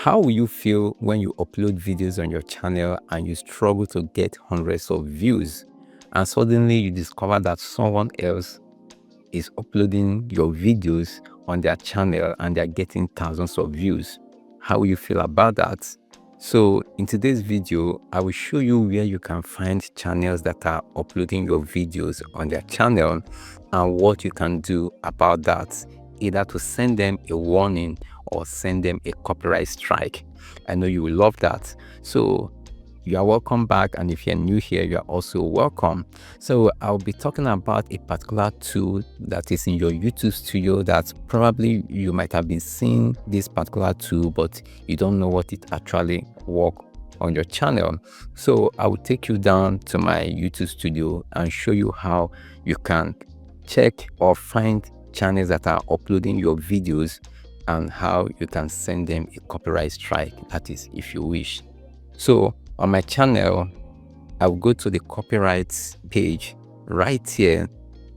How will you feel when you upload videos on your channel and you struggle to get hundreds of views, and suddenly you discover that someone else is uploading your videos on their channel and they're getting thousands of views? How will you feel about that? So in today's video, I will show you where you can find channels that are uploading your videos on their channel and what you can do about that, either to send them a warning or send them a copyright strike. I know you will love that. So you are welcome back, and if you're new here, you are also welcome. So I'll be talking about a particular tool that is in your YouTube studio that probably you might have been seeing this particular tool, but you don't know what it actually works on your channel. So I will take you down to my YouTube studio and show you how you can check or find channels that are uploading your videos and how you can send them a copyright strike, that is if you wish. So on my channel, I will go to the copyright page. Right here,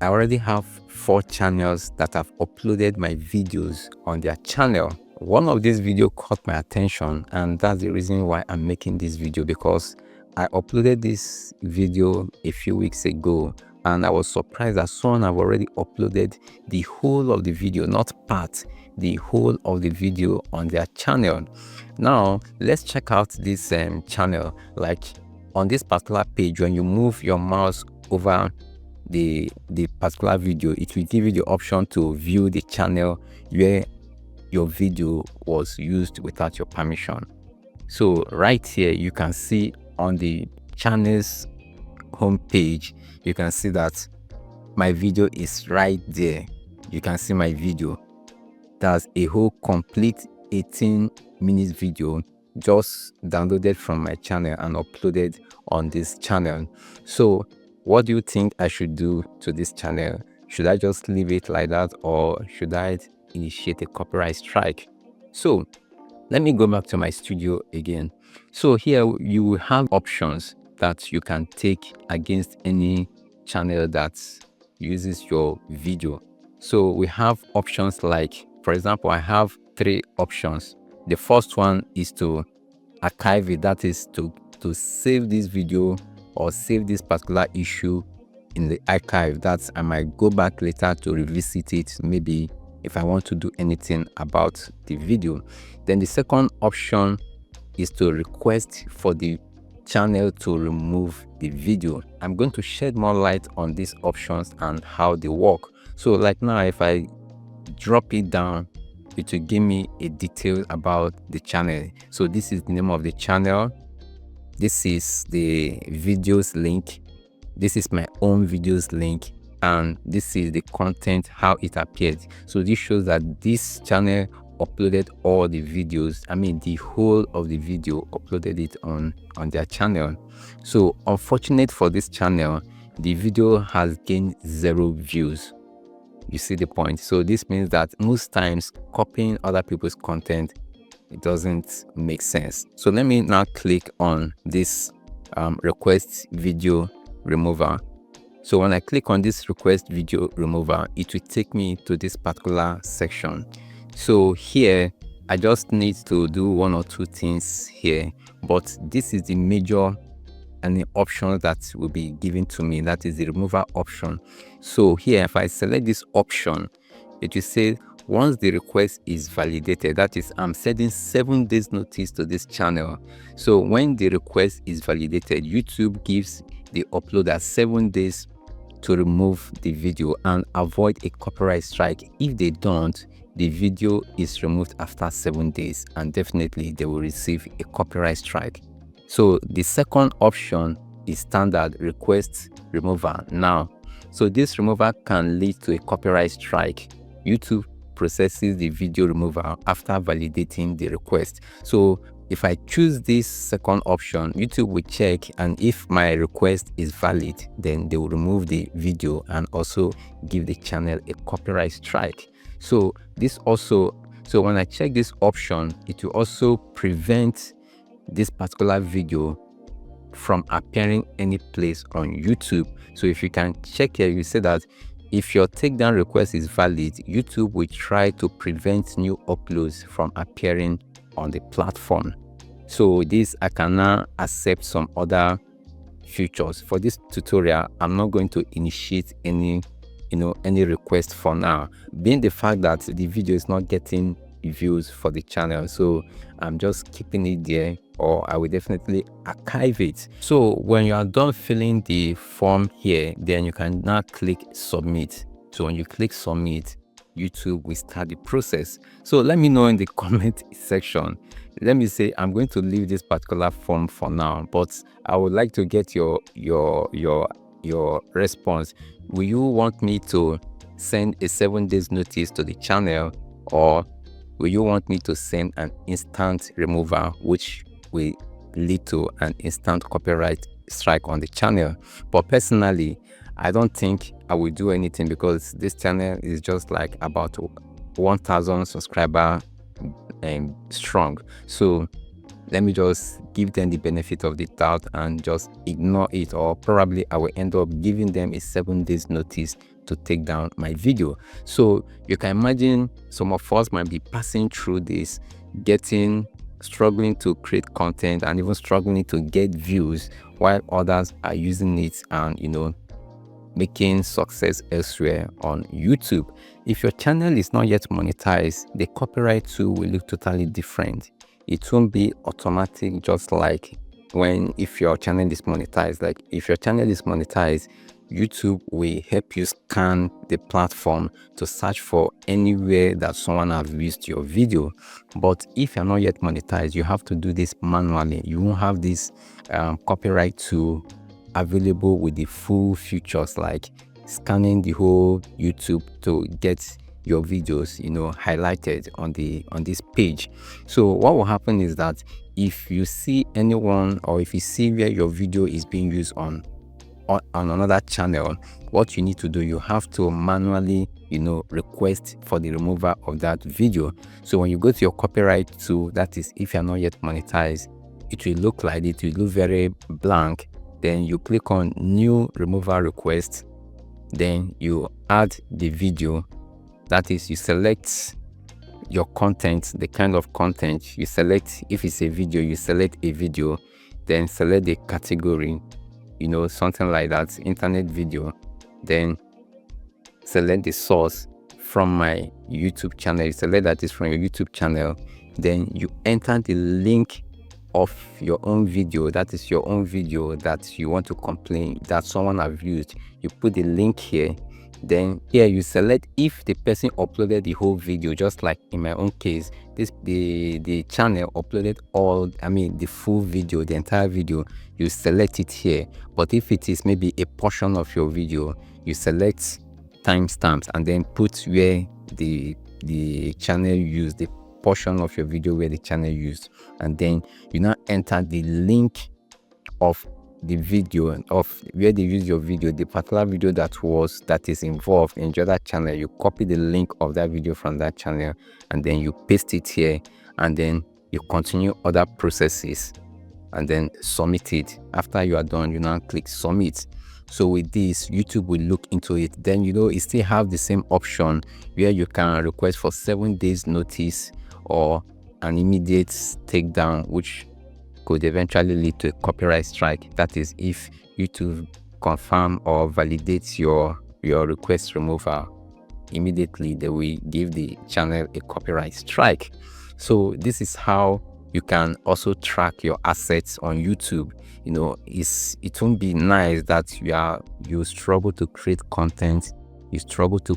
I already have 4 channels that have uploaded my videos on their channel. One of these videos caught my attention, and that's the reason why I'm making this video, because I uploaded this video a few weeks ago and I was surprised that someone have already uploaded the whole of the video, not part, the whole of the video on their channel. Now let's check out this channel. Like on this particular page, when you move your mouse over the particular video, it will give you the option to view the channel where your video was used without your permission. So right here, you can see on the channel's homepage, you can see that my video is right there. You can see my video. That's a whole complete 18 minutes video just downloaded from my channel and uploaded on this channel. So what do you think I should do to this channel? Should I just leave it like that, or should I initiate a copyright strike? So let me go back to my studio again. So here you will have options that you can take against any channel that uses your video. So we have options like, for example, I have 3 options. The first one is to archive it, that is to save this video or save this particular issue in the archive. That I might go back later to revisit it, maybe if I want to do anything about the video. Then the second option is to request for the channel to remove the video. I'm going to shed more light on these options and how they work. So like now, if I drop it down, it will give me a detail about the channel. So this is the name of the channel, this is the videos link, this is my own videos link, and this is the content, how it appeared. So this shows that this channel uploaded all the videos, I mean the whole of the video, uploaded it on their channel. So unfortunate for this channel, the video has gained 0 views. You see the point? So this means that most times copying other people's content, it doesn't make sense. So let me now click on this request video remover. So when I click on this request video remover, it will take me to this particular section. So here I just need to do 1 or 2 things here, but this is the major and the option that will be given to me, that is the remover option. So here, if I select this option, it will say once the request is validated, that is, I'm sending 7 days notice to this channel. So when the request is validated, YouTube gives the uploader 7 days to remove the video and avoid a copyright strike. If they don't, the video is removed after 7 days, and definitely they will receive a copyright strike. So the second option is standard request remover now. So this remover can lead to a copyright strike. YouTube processes the video remover after validating the request. So if I choose this second option, YouTube will check, and if my request is valid, then they will remove the video and also give the channel a copyright strike. So this also, so when I check this option, it will also prevent this particular video from appearing any place on YouTube. So if you can check here, you say that if your takedown request is valid, YouTube will try to prevent new uploads from appearing on the platform. So this, I can now accept some other features. For this tutorial, I'm not going to initiate any request for now, being the fact that the video is not getting views for the channel. So I'm just keeping it there, or I will definitely archive it. So when you are done filling the form here, then you can now click submit. So when you click submit, YouTube will start the process. So let me know in the comment section. Let me say I'm going to leave this particular form for now, but I would like to get your response. Will you want me to send a 7 days notice to the channel, or will you want me to send an instant removal, which will lead to an instant copyright strike on the channel? But personally, I don't think I will do anything, because this channel is just like about 1,000 subscribers strong. So let me just give them the benefit of the doubt and just ignore it, or probably I will end up giving them a 7 days notice to take down my video. So you can imagine some of us might be passing through this, struggling to create content and even struggling to get views, while others are using it and making success elsewhere on YouTube. If your channel is not yet monetized, the copyright tool will look totally different. It won't be automatic, just like if your channel is monetized. Like if your channel is monetized, YouTube will help you scan the platform to search for anywhere that someone has used your video. But if you're not yet monetized, you have to do this manually. You won't have this copyright tool available with the full features, like scanning the whole YouTube to get your videos highlighted on this page. So what will happen is that if you see anyone, or if you see where your video is being used on another channel, what you need to do, you have to manually request for the removal of that video. So when you go to your copyright tool, that is if you're not yet monetized, it will look like it will look very blank. Then you click on new removal request, then you add the video. That is, you select your content, the kind of content you select. If it's a video, you select a video, then select the category, something like that, internet video. Then select the source from my YouTube channel. You select that is from your YouTube channel. Then you enter the link of your own video, that is your own video that you want to complain that someone have used. You put the link here. Then here you select if the person uploaded the whole video, just like in my own case, the channel uploaded the full video, the entire video. You select it here. But if it is maybe a portion of your video, you select timestamps and then put where the channel used, the portion of your video where the channel used, and then you now enter the link of the video of where they use your video, the particular video that is involved in the other channel. You copy the link of that video from that channel, and then you paste it here, and then you continue other processes and then submit it. After you are done, you now click submit. So with this, YouTube will look into it. Then it still have the same option where you can request for 7 days notice or an immediate takedown, which could eventually lead to a copyright strike. That is, if YouTube confirm or validates your request removal, immediately they will give the channel a copyright strike. So this is how you can also track your assets on YouTube. It won't be nice that you struggle to create content, you struggle to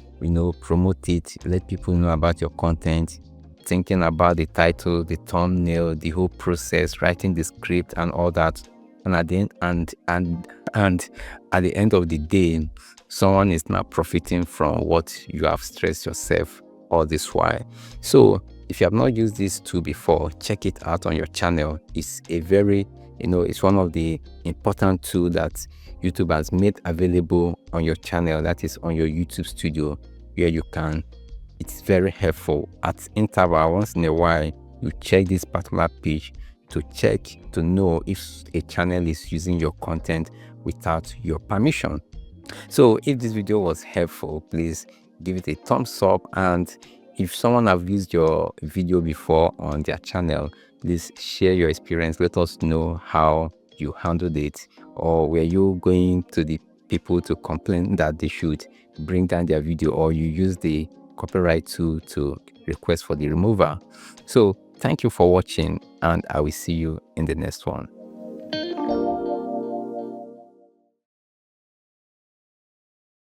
promote it, let people know about your content, thinking about the title, the thumbnail, the whole process, writing the script and all that, and at the end of the day, someone is not profiting from what you have stressed yourself all this while. So if you have not used this tool before, check it out on your channel. It's a very it's one of the important tools that YouTube has made available on your channel, that is on your YouTube studio, where you can. It's very helpful. At interval, once in a while, you check this particular page to know if a channel is using your content without your permission. So if this video was helpful, please give it a thumbs up, and if someone have used your video before on their channel, please share your experience. Let us know how you handled it, or were you going to the people to complain that they should bring down their video, or you use the copyright tool to request for the removal. So thank you for watching, and I will see you in the next one.